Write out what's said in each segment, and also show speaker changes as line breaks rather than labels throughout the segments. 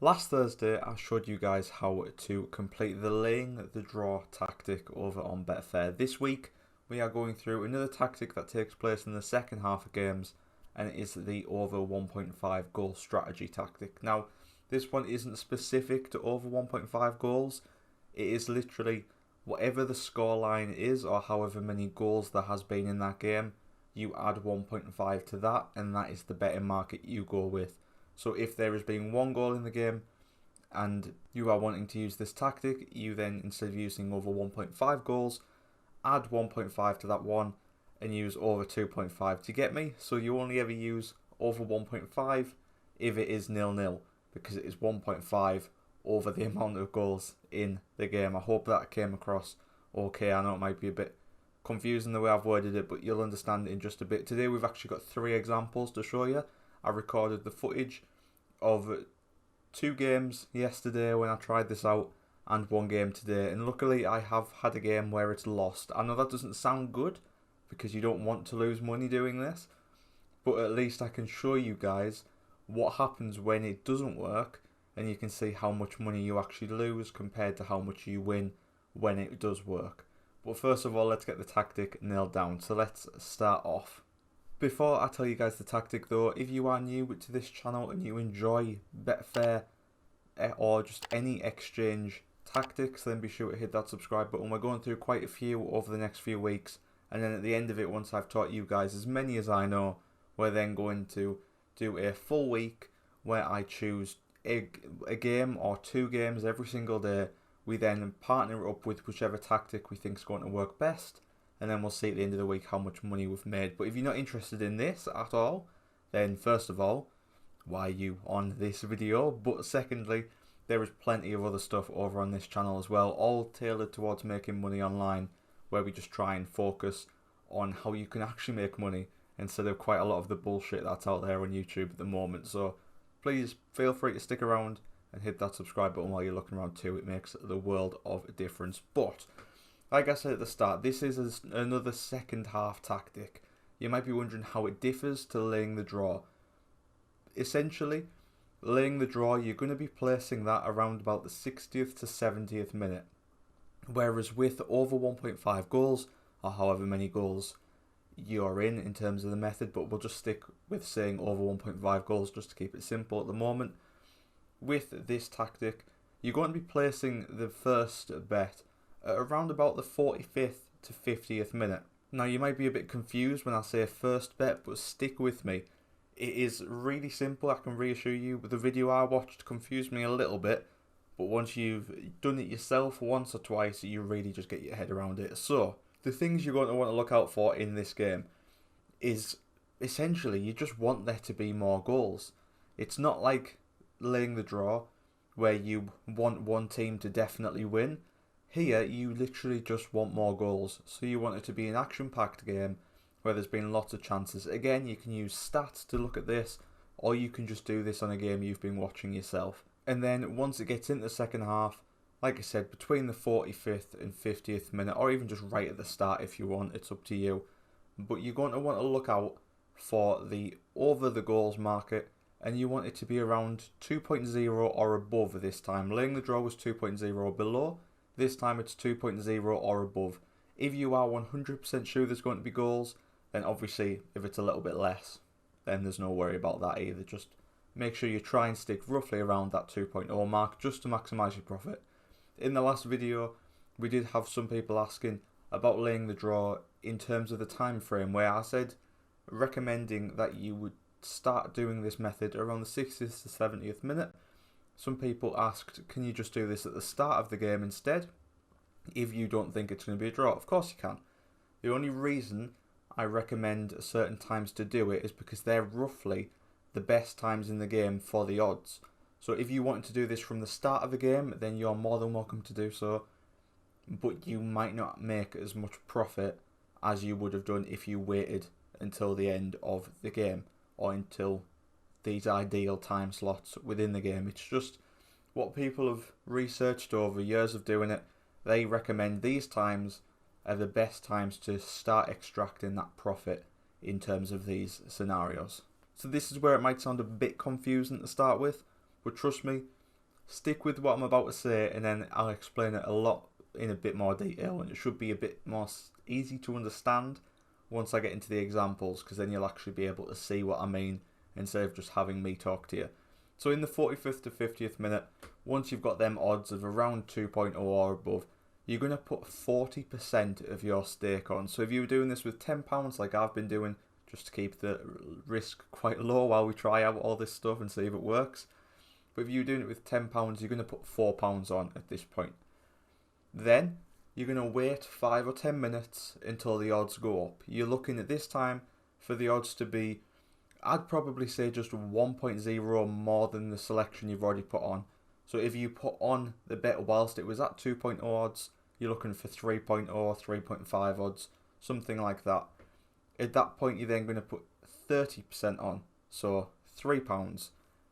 Last Thursday, I showed you guys how to complete the laying the draw tactic over on BetFair. This week, we are going through another tactic that takes place in the second half of games, and it is the over 1.5 goal strategy tactic. Now, this one isn't specific to over 1.5 goals. It is literally whatever the scoreline is, or however many goals there has been in that game, you add 1.5 to that, and that is the betting market you go with. So if there has been one goal in the game and you are wanting to use this tactic, you then, instead of using over 1.5 goals, add 1.5 to that one and use over 2.5 to get me. So you only ever use over 1.5 if it is 0-0, because it is 1.5 over the amount of goals in the game. I hope that came across okay. I know it might be a bit confusing the way I've worded it, but you'll understand it in just a bit. Today we've actually got 3 examples to show you. I recorded the footage of 2 games yesterday when I tried this out and 1 game today, and luckily I have had a game where it's lost. I know that doesn't sound good because you don't want to lose money doing this, but at least I can show you guys what happens when it doesn't work, and you can see how much money you actually lose compared to how much you win when it does work. But first of all, let's get the tactic nailed down. So let's start off. Before I tell you guys the tactic though, if you are new to this channel and you enjoy BetFair or just any exchange tactics, then be sure to hit that subscribe button. We're going through quite a few over the next few weeks, and then at the end of it, once I've taught you guys as many as I know, we're then going to do a full week where I choose a game or 2 games every single day. We then partner up with whichever tactic we think is going to work best, and then we'll see at the end of the week how much money we've made. But if you're not interested in this at all, then first of all, why are you on this video? But secondly, there is plenty of other stuff over on this channel as well, all tailored towards making money online, where we just try and focus on how you can actually make money instead of quite a lot of the bullshit that's out there on YouTube at the moment. So please feel free to stick around and hit that subscribe button while you're looking around too. It makes the world of a difference. But like I said at the start, this is another second half tactic. You might be wondering how it differs to laying the draw. Essentially, laying the draw, you're going to be placing that around about the 60th to 70th minute. Whereas with over 1.5 goals, or however many goals you're in terms of the method, but we'll just stick with saying over 1.5 goals just to keep it simple at the moment. With this tactic, you're going to be placing the first bet at around about the 45th to 50th minute. Now you might be a bit confused when I say first bet, but stick with me. It is really simple, I can reassure you. The video I watched confused me a little bit, but once you've done it yourself once or twice, you really just get your head around it. So the things you're going to want to look out for in this game is essentially you just want there to be more goals. It's not like laying the draw where you want one team to definitely win. Here, you literally just want more goals. So you want it to be an action-packed game where there's been lots of chances. Again, you can use stats to look at this, or you can just do this on a game you've been watching yourself. And then once it gets into the second half, like I said, between the 45th and 50th minute, or even just right at the start if you want, it's up to you. But you're going to want to look out for the over the goals market, and you want it to be around 2.0 or above this time. Laying the draw was 2.0 below. This time it's 2.0 or above. If you are 100% sure there's going to be goals, then obviously if it's a little bit less, then there's no worry about that either. Just make sure you try and stick roughly around that 2.0 mark just to maximise your profit. In the last video, we did have some people asking about laying the draw in terms of the time frame, where I said recommending that you would start doing this method around the 60th to 70th minute. Some people asked, can you just do this at the start of the game instead, if you don't think it's going to be a draw? Of course you can. The only reason I recommend certain times to do it is because they're roughly the best times in the game for the odds. So if you want to do this from the start of the game, then you're more than welcome to do so, but you might not make as much profit as you would have done if you waited until the end of the game, or until these ideal time slots within the game. It's just what people have researched over years of doing it. They recommend these times are the best times to start extracting that profit in terms of these scenarios. So this is where it might sound a bit confusing to start with, but trust me, stick with what I'm about to say, and then I'll explain it in a bit more detail, and it should be a bit more easy to understand once I get into the examples, because then you'll actually be able to see what I mean instead of just having me talk to you. So in the 45th to 50th minute, once you've got them odds of around 2.0 or above, you're going to put 40% of your stake on. So if you were doing this with £10 like I've been doing, just to keep the risk quite low while we try out all this stuff and see if it works. But if you're doing it with £10, you're going to put £4 on at this point. Then you're going to wait 5 or 10 minutes until the odds go up. You're looking at this time for the odds to be, I'd probably say just 1.0 more than the selection you've already put on. So if you put on the bet whilst it was at 2.0 odds, you're looking for 3.0, 3.5 odds, something like that. At that point, you're then going to put 30% on, so £3.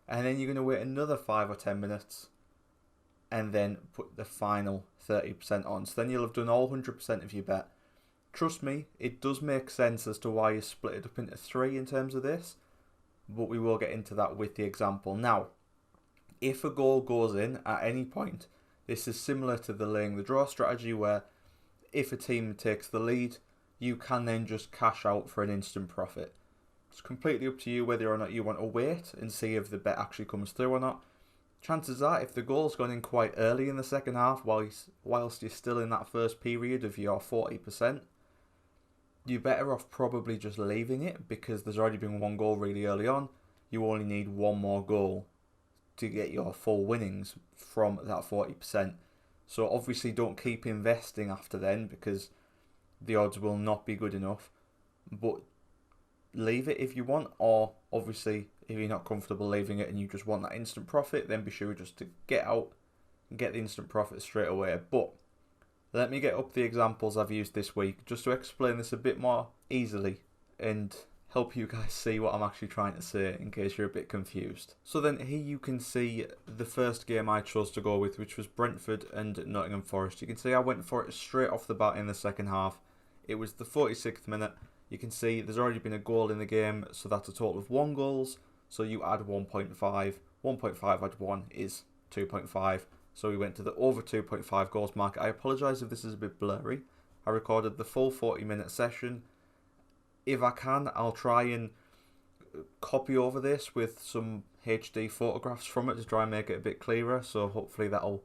And then you're going to wait another 5 or 10 minutes and then put the final 30% on. So then you'll have done all 100% of your bet. Trust me, it does make sense as to why you split it up into 3 in terms of this, but we will get into that with the example. Now, if a goal goes in at any point, this is similar to the laying the draw strategy, where if a team takes the lead, you can then just cash out for an instant profit. It's completely up to you whether or not you want to wait and see if the bet actually comes through or not. Chances are, if the goal's gone in quite early in the second half, whilst you're still in that first period of your 40%, you're better off probably just leaving it, because there's already been one goal really early on. You only need one more goal to get your full winnings from that 40%. So obviously don't keep investing after then, because the odds will not be good enough. But leave it if you want, or obviously if you're not comfortable leaving it and you just want that instant profit, then be sure just to get out and get the instant profit straight away. But let me get up the examples I've used this week just to explain this a bit more easily and help you guys see what I'm actually trying to say in case you're a bit confused. So then here you can see the first game I chose to go with, which was Brentford and Nottingham Forest. You can see I went for it straight off the bat in the second half. It was the 46th minute. You can see there's already been a goal in the game, so that's a total of 1 goal. So you add 1.5. 1.5 add 1 is 2.5. So we went to the over 2.5 goals mark. I apologise if this is a bit blurry. I recorded the full 40-minute session. If I can, I'll try and copy over this with some HD photographs from it to try and make it a bit clearer. So hopefully that'll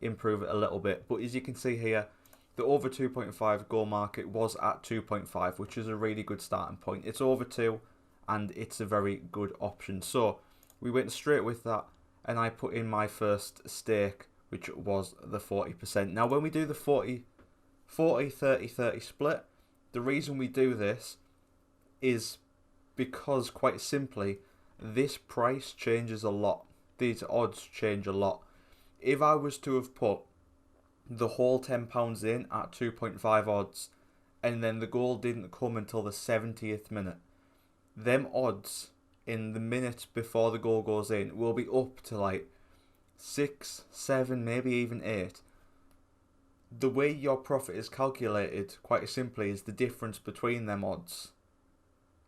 improve it a little bit. But as you can see here, the over 2.5 goal market was at 2.5, which is a really good starting point. It's over 2 and it's a very good option. So we went straight with that, and I put in my first stake, which was the 40%. Now when we do the 40, 30, 30 split, the reason we do this is because, quite simply, this price changes a lot. These odds change a lot. If I was to have put the whole £10 in at 2.5 odds, and then the goal didn't come until the 70th minute, them odds in the minutes before the goal goes in will be up to like 6, 7, maybe even 8. The way your profit is calculated, quite simply, is the difference between them odds,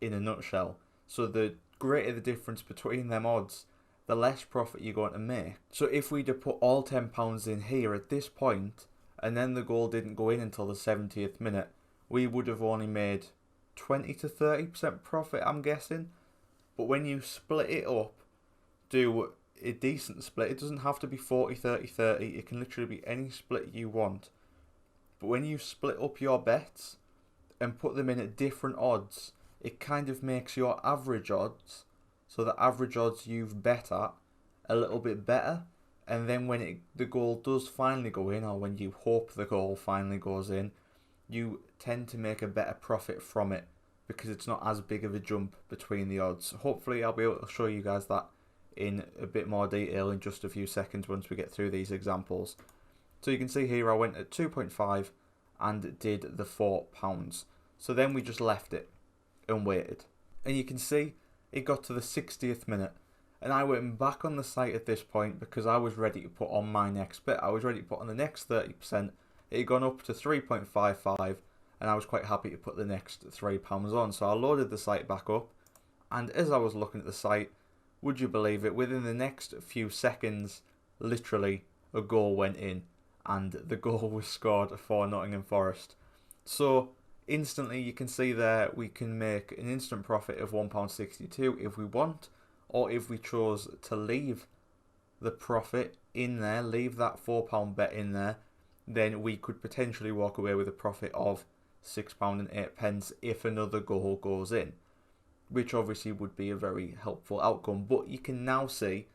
in a nutshell. So the greater the difference between them odds, the less profit you're going to make. So if we'd have put all £10 in here at this point, and then the goal didn't go in until the 70th minute, we would have only made 20 to 30% profit, I'm guessing. But when you split it up, do a decent split. It doesn't have to be 40, 30, 30. It can literally be any split you want. But when you split up your bets and put them in at different odds, it kind of makes your average odds, so the average odds you've bet at, a little bit better. And then when the goal does finally go in, or when you hope the goal finally goes in, you tend to make a better profit from it, because it's not as big of a jump between the odds. Hopefully I'll be able to show you guys that in a bit more detail in just a few seconds once we get through these examples. So you can see here I went at 2.5 and did the £4. So then we just left it and waited. And you can see it got to the 60th minute. And I went back on the site at this point because I was ready to put on my next bet. I was ready to put on the next 30%. It had gone up to 3.55 and I was quite happy to put the next £3 on. So I loaded the site back up, and as I was looking at the site, would you believe it, within the next few seconds, literally a goal went in, and the goal was scored for Nottingham Forest. So instantly you can see there we can make an instant profit of £1.62 if we want, or if we chose to leave the profit in there, leave that £4 bet in there, then we could potentially walk away with a profit of £6.08 if another goal goes in, which obviously would be a very helpful outcome. But you can now see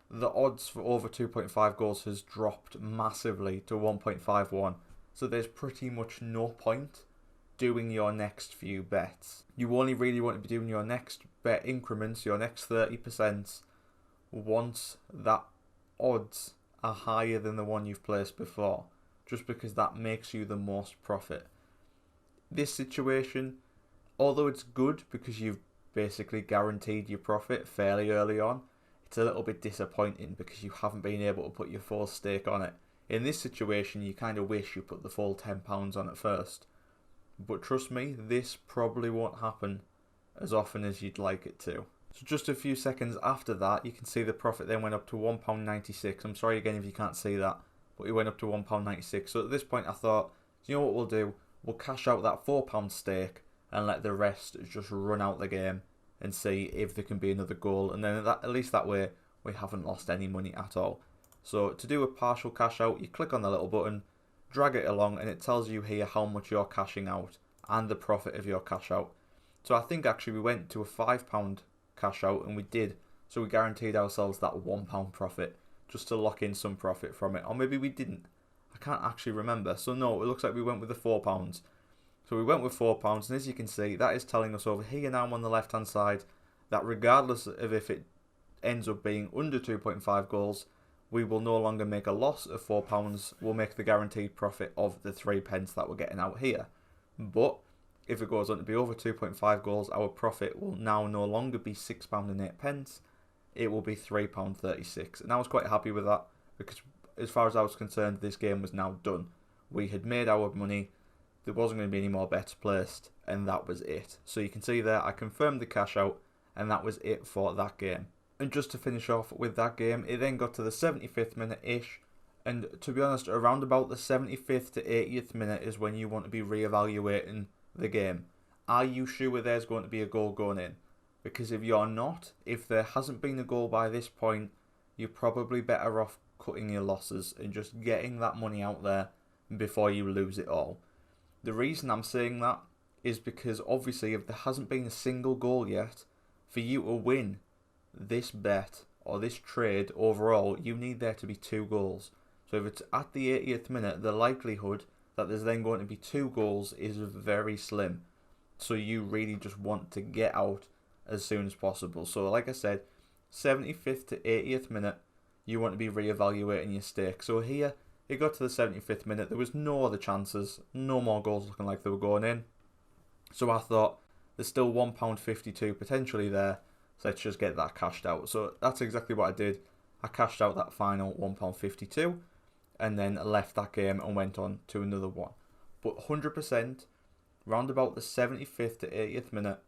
the odds for over 2.5 goals has dropped massively to 1.51, so there's pretty much no point doing your next few bets. You only really want to be doing your next bet increments, your next 30%, once that odds are higher than the one you've placed before, just because that makes you the most profit. This situation, although it's good because you've basically guaranteed your profit fairly early on, it's a little bit disappointing because you haven't been able to put your full stake on it. In this situation, you kind of wish you put the full £10 on it first. But trust me, this probably won't happen as often as you'd like it to. So just a few seconds after that, you can see the profit then went up to £1.96. I'm sorry again if you can't see that, but it went up to £1.96. So at this point I thought, you know what we'll do? We'll cash out that £4 stake and let the rest just run out the game and see if there can be another goal. And then at least that way we haven't lost any money at all. So to do a partial cash out, you click on the little button, drag it along, and it tells you here how much you're cashing out and the profit of your cash out. So I think actually we went to a £5 cash out, and we did. So we guaranteed ourselves that £1 profit just to lock in some profit from it. Or maybe we didn't. I can't actually remember. So no, it looks like we went with the £4. So we went with £4, and as you can see, that is telling us over here now on the left hand side that regardless of if it ends up being under 2.5 goals, we will no longer make a loss of £4. We'll make the guaranteed profit of the 3p that we're getting out here. But if it goes on to be over 2.5 goals, our profit will now no longer be £6.08. It will be £3.36. And I was quite happy with that because as far as I was concerned, this game was now done. We had made our money. There wasn't going to be any more bets placed, and that was it. So you can see there, I confirmed the cash out, and that was it for that game. And just to finish off with that game, it then got to the 75th minute-ish, and to be honest, around about the 75th to 80th minute is when you want to be re-evaluating the game. Are you sure there's going to be a goal going in? Because if you're not, if there hasn't been a goal by this point, you're probably better off cutting your losses and just getting that money out there before you lose it all. The reason I'm saying that is because obviously if there hasn't been a single goal yet, for you to win this bet or this trade overall, you need there to be 2 goals. So if it's at the 80th minute, the likelihood that there's then going to be 2 goals is very slim. So you really just want to get out as soon as possible. So like I said, 75th to 80th minute, you want to be re-evaluating your stake. So here, it got to the 75th minute, there was no other chances, no more goals looking like they were going in. So I thought, there's still £1.52 potentially there, so let's just get that cashed out. So that's exactly what I did. I cashed out that final £1.52 and then left that game and went on to another one. But 100%, round about the 75th to 80th minute,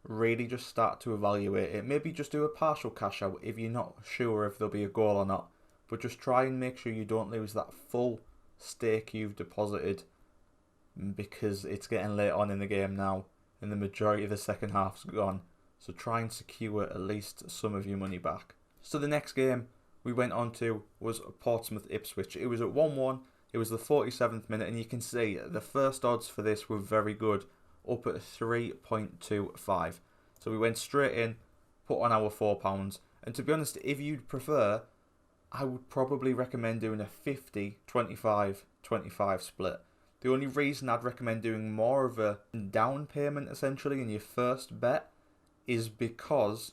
really just start to evaluate it. Maybe just do a partial cash out if you're not sure if there'll be a goal or not. But just try and make sure you don't lose that full stake you've deposited, because it's getting late on in the game now and the majority of the second half's gone. So try and secure at least some of your money back. So the next game we went on to was Portsmouth Ipswich. It was at 1-1. It was the 47th minute, and you can see the first odds for this were very good, up at 3.25. So we went straight in, put on our £4. And to be honest, if you'd prefer, I would probably recommend doing a 50-25-25 split. The only reason I'd recommend doing more of a down payment essentially in your first bet is because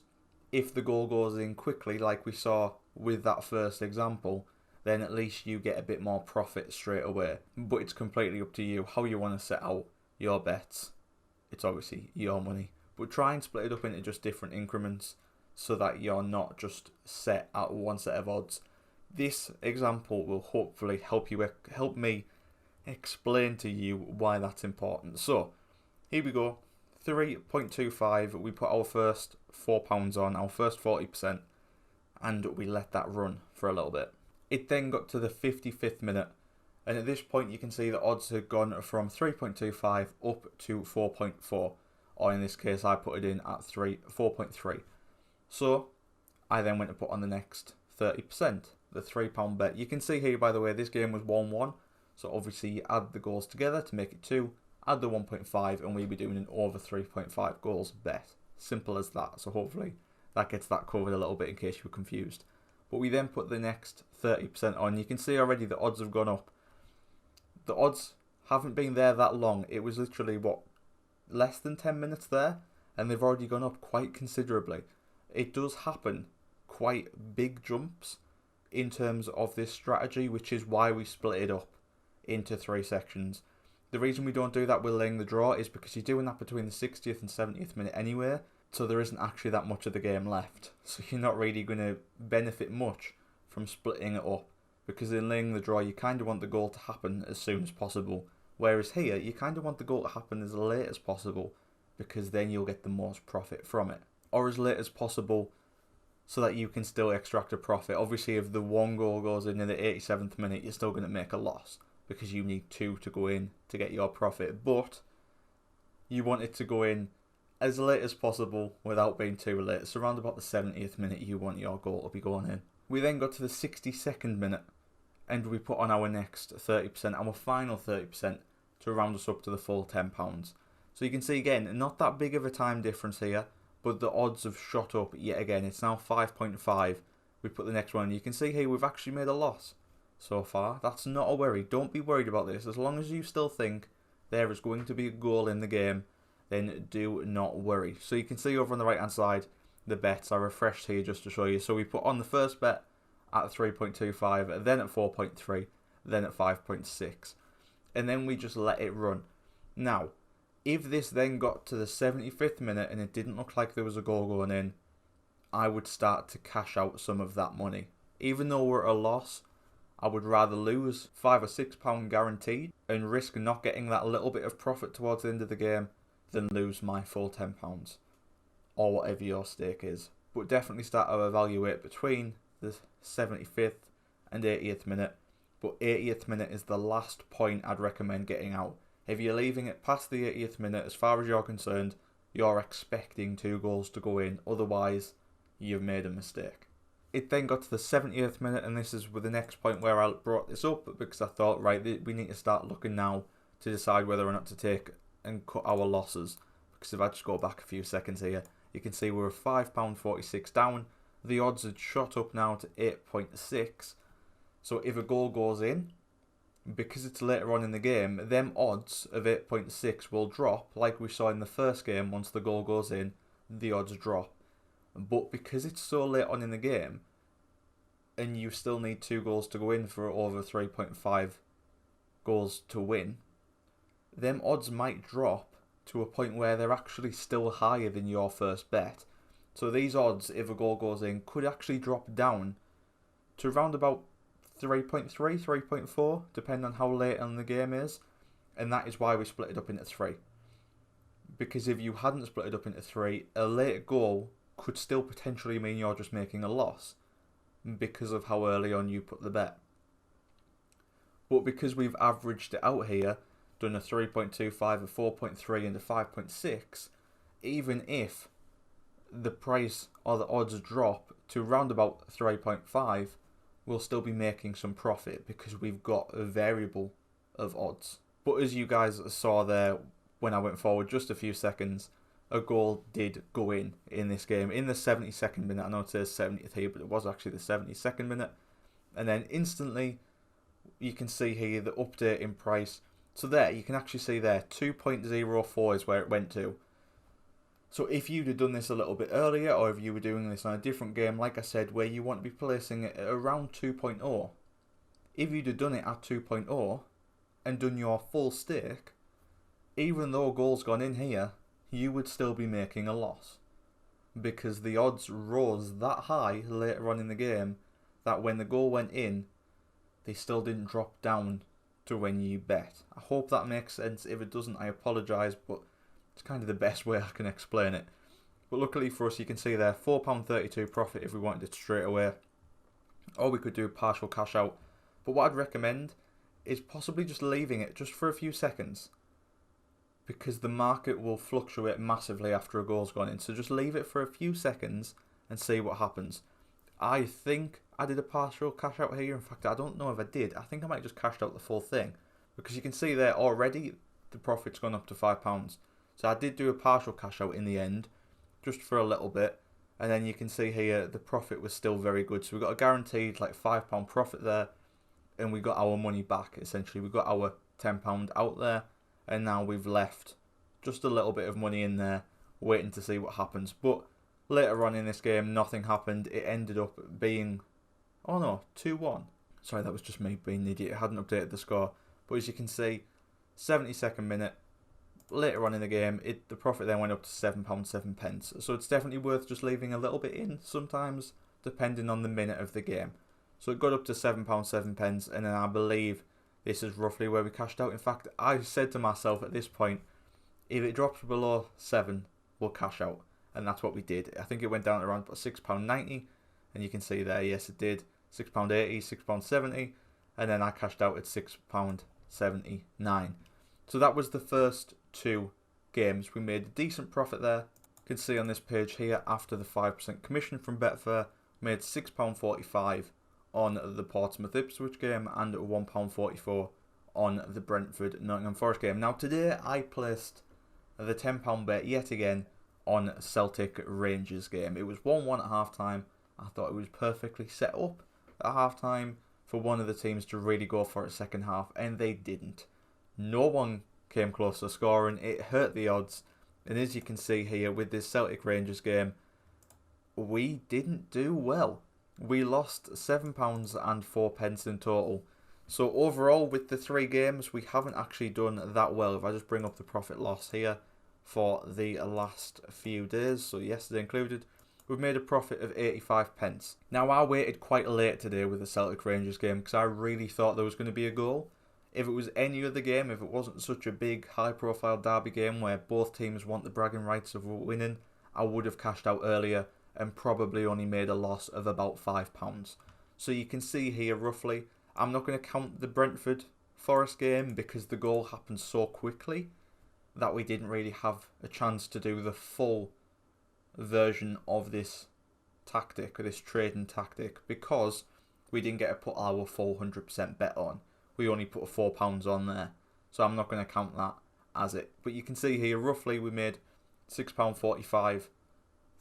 if the goal goes in quickly, like we saw with that first example, then at least you get a bit more profit straight away. But it's completely up to you how you want to set out your bets. It's obviously your money. But try and split it up into just different increments so that you're not just set at one set of odds. This example will hopefully help me explain to you why that's important. So here we go, 3.25. We put our first £4 on, our first 40%, and we let that run for a little bit. It then got to the 55th minute, and at this point you can see the odds had gone from 3.25 up to 4.4, or in this case I put it in at 4.3. So I then went to put on the next 30%, the £3 bet. You can see here, by the way, this game was 1-1, so obviously you add the goals together to make it 2, add the 1.5, and we'll be doing an over 3.5 goals bet. Simple as that. So hopefully that gets that covered a little bit in case you were confused. But we then put the next 30% on. You can see already the odds have gone up. The odds haven't been there that long. It was literally, less than 10 minutes there, and they've already gone up quite considerably. It does happen quite big jumps in terms of this strategy, which is why we split it up into 3 sections. The reason we don't do that with laying the draw is because you're doing that between the 60th and 70th minute anyway, so there isn't actually that much of the game left. So you're not really going to benefit much from splitting it up, because in laying the draw you kind of want the goal to happen as soon as possible, whereas here you kind of want the goal to happen as late as possible, because then you'll get the most profit from it. Or as late as possible so that you can still extract a profit. Obviously if the 1 goal goes in the 87th minute, you're still going to make a loss, because you need 2 to go in to get your profit. But you want it to go in as late as possible without being too late. So around about the 70th minute you want your goal to be going in. We then got to the 62nd minute and we put on our next 30%, our final 30%, to round us up to the full £10. So you can see again, not that big of a time difference here, but the odds have shot up yet again. It's now 5.5. We put the next one, and you can see here we've actually made a loss so far. That's not a worry. Don't be worried about this. As long as you still think there is going to be a goal in the game, then do not worry. So you can see over on the right hand side the bets. I refreshed here just to show you. So we put on the first bet at 3.25, then at 4.3, then at 5.6, and then we just let it run. Now if this then got to the 75th minute and it didn't look like there was a goal going in, I would start to cash out some of that money. Even though we're at a loss, I would rather lose £5 or £6 guaranteed and risk not getting that little bit of profit towards the end of the game than lose my full £10 or whatever your stake is. But definitely start to evaluate between the 75th and 80th minute. But 80th minute is the last point I'd recommend getting out. If you're leaving it past the 80th minute, as far as you're concerned, you're expecting 2 goals to go in. Otherwise, you've made a mistake. It then got to the 70th minute, and this is with the next point where I brought this up, because I thought, right, we need to start looking now to decide whether or not to take and cut our losses. Because if I just go back a few seconds here, you can see we're £5.46 down. The odds had shot up now to 8.6. So if a goal goes in, because it's later on in the game, them odds of 8.6 will drop, like we saw in the first game. Once the goal goes in, the odds drop. But because it's so late on in the game, and you still need 2 goals to go in for over 3.5 goals to win, them odds might drop to a point where they're actually still higher than your first bet. So these odds, if a goal goes in, could actually drop down to around about 3.3, 3.4, depending on how late on the game is. And that is why we split it up into 3. Because if you hadn't split it up into 3, a late goal could still potentially mean you're just making a loss because of how early on you put the bet. But because we've averaged it out here, done a 3.25, a 4.3 and a 5.6, even if the price or the odds drop to round about 3.5, we'll still be making some profit because we've got a variable of odds. But as you guys saw there when I went forward just a few seconds, a goal did go in this game in the 72nd minute. I know it says 70th here, but it was actually the 72nd minute. And then instantly you can see here the update in price. So there, you can actually see there 2.04 is where it went to. So if you'd have done this a little bit earlier, or if you were doing this on a different game, like I said, where you want to be placing it at around 2.0, if you'd have done it at 2.0 and done your full stake, even though goals gone in here, you would still be making a loss. Because the odds rose that high later on in the game that when the goal went in, they still didn't drop down to when you bet. I hope that makes sense. If it doesn't, I apologise, but it's kind of the best way I can explain it. But luckily for us, you can see there, £4.32 profit if we wanted it straight away. or we could do a partial cash out. But what I'd recommend is possibly just leaving it just for a few seconds, because the market will fluctuate massively after a goal's gone in. So just leave it for a few seconds and see what happens. I think I did a partial cash out here. In fact, I don't know if I did. I think I might just cashed out the full thing, because you can see there already the profit's gone up to £5. So I did do a partial cash out in the end, just for a little bit. And then you can see here the profit was still very good. So we got a guaranteed like £5 profit there, and we got our money back essentially. We got our £10 out there, and now we've left just a little bit of money in there waiting to see what happens. But later on in this game, nothing happened. It ended up being, 2-1. Sorry, that was just me being an idiot. I hadn't updated the score. But as you can see, 72nd minute, later on in the game, the profit then went up to £7.07. So it's definitely worth just leaving a little bit in sometimes, depending on the minute of the game. So it got up to £7.07, and then I believe this is roughly where we cashed out. In fact, I said to myself at this point, if it drops below 7, we'll cash out. And that's what we did. I think it went down to around £6.90, and you can see there, yes it did, £6.80, £6.70, and then I cashed out at £6.79. So that was the first 2 games. We made a decent profit there. You can see on this page here, after the 5% commission from BetFair, made £6.45 on the Portsmouth Ipswich game and £1.44 on the Brentford Nottingham Forest game. Now today I placed the £10 bet yet again on Celtic Rangers game. It was 1-1 at half time. I thought it was perfectly set up at half time for one of the teams to really go for it second half, and they didn't. No one came close to scoring. It hurt the odds, and as you can see here with this Celtic Rangers game, we didn't do well. We lost £7.04 in total. So overall, with the 3 games, we haven't actually done that well. If I just bring up the profit loss here for the last few days, so yesterday included, we've made a profit of 85p. Now I waited quite late today with the Celtic Rangers game because I really thought there was going to be a goal. If it was any other game, if it wasn't such a big high profile derby game where both teams want the bragging rights of winning, I would have cashed out earlier and probably only made a loss of about £5. So you can see here roughly, I'm not going to count the Brentford Forest game because the goal happened so quickly that we didn't really have a chance to do the full version of this tactic, or this trading tactic, because we didn't get to put our full 100% bet on. We only put £4 on there, so I'm not going to count that as it. But you can see here roughly we made £6.45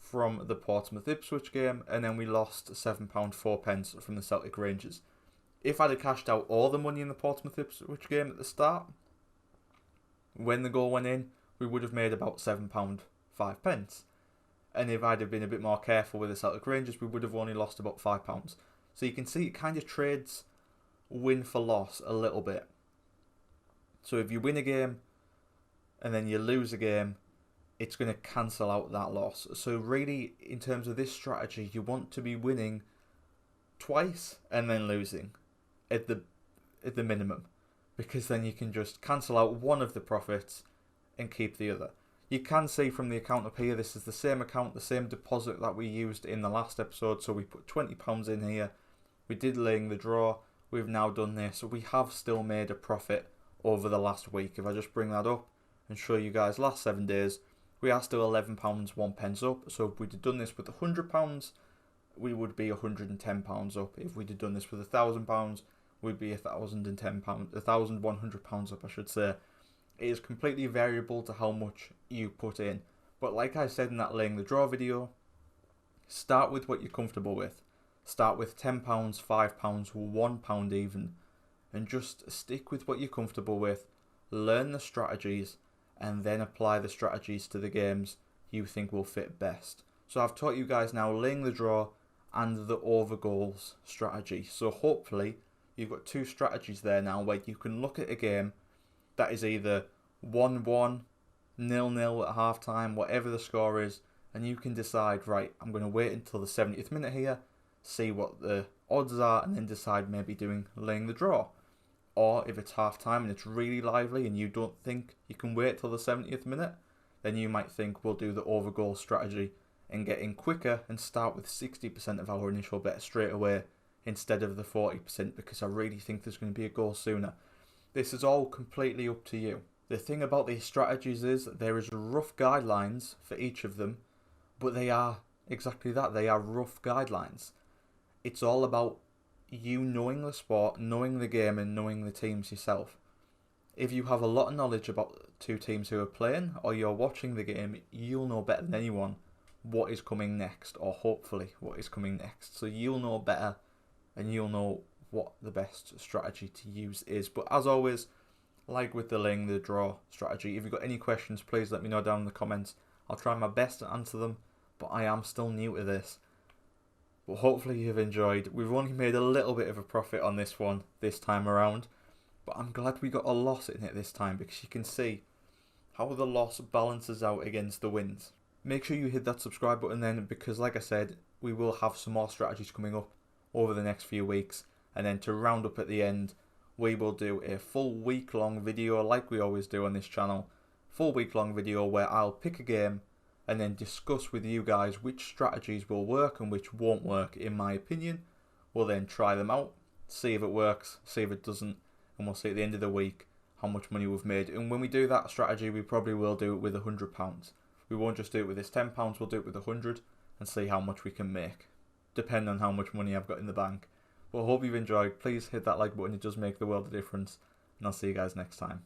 from the Portsmouth Ipswich game, and then we lost £7.04 from the Celtic Rangers. If I'd have cashed out all the money in the Portsmouth Ipswich game at the start, when the goal went in, we would have made about £7.05. And if I'd have been a bit more careful with the Celtic Rangers, we would have only lost about £5. So you can see it kind of trades win for loss a little bit. So if you win a game and then you lose a game, it's going to cancel out that loss. So really, in terms of this strategy, you want to be winning twice and then losing at the minimum, because then you can just cancel out one of the profits and keep the other. You can see from the account up here, this is the same account, the same deposit that we used in the last episode. So we put £20 in here. We did laying the draw. We've now done this. So we have still made a profit over the last week. If I just bring that up and show you guys last 7 days, we are still £11.01 up. So if we'd have done this with £100, we would be £110 up. If we'd have done this with £1,000, we'd be £1,100 up, I should say. It is completely variable to how much you put in. But like I said in that laying the draw video, start with what you're comfortable with. Start with £10, £5, £1 even, and just stick with what you're comfortable with. Learn the strategies, and then apply the strategies to the games you think will fit best. So I've taught you guys now laying the draw and the over goals strategy. So hopefully you've got 2 strategies there now where you can look at a game that is either 1-1, 0-0 at half time, whatever the score is, and you can decide, right, I'm going to wait until the 70th minute here, see what the odds are, and then decide maybe doing laying the draw. Or if it's half time and it's really lively and you don't think you can wait till the 70th minute, then you might think we'll do the over goal strategy and get in quicker and start with 60% of our initial bet straight away instead of the 40% because I really think there's going to be a goal sooner. This is all completely up to you. The thing about these strategies is that there is rough guidelines for each of them, but they are exactly that. They are rough guidelines. It's all about you knowing the sport, knowing the game, and knowing the teams yourself. If you have a lot of knowledge about two teams who are playing, or you're watching the game, you'll know better than anyone what is coming next, or hopefully what is coming next. So you'll know better, and you'll know what the best strategy to use is. But as always, like with the laying the draw strategy, if you've got any questions, please let me know down in the comments. I'll try my best to answer them, but I am still new to this. But hopefully you've enjoyed. We've only made a little bit of a profit on this one this time around, but I'm glad we got a loss in it this time because you can see how the loss balances out against the wins. Make sure you hit that subscribe button then, because like I said, we will have some more strategies coming up over the next few weeks, and then to round up at the end, we will do a full week-long video like we always do on this channel. Full week-long video where I'll pick a game and then discuss with you guys which strategies will work and which won't work in my opinion. We'll then try them out, see if it works, see if it doesn't, and we'll see at the end of the week how much money we've made. And when we do that strategy, we probably will do it with £100. We won't just do it with this £10, we'll do it with £100 and see how much we can make, depending on how much money I've got in the bank. Well, I hope you've enjoyed. Please hit that like button, it does make the world a difference, and I'll see you guys next time.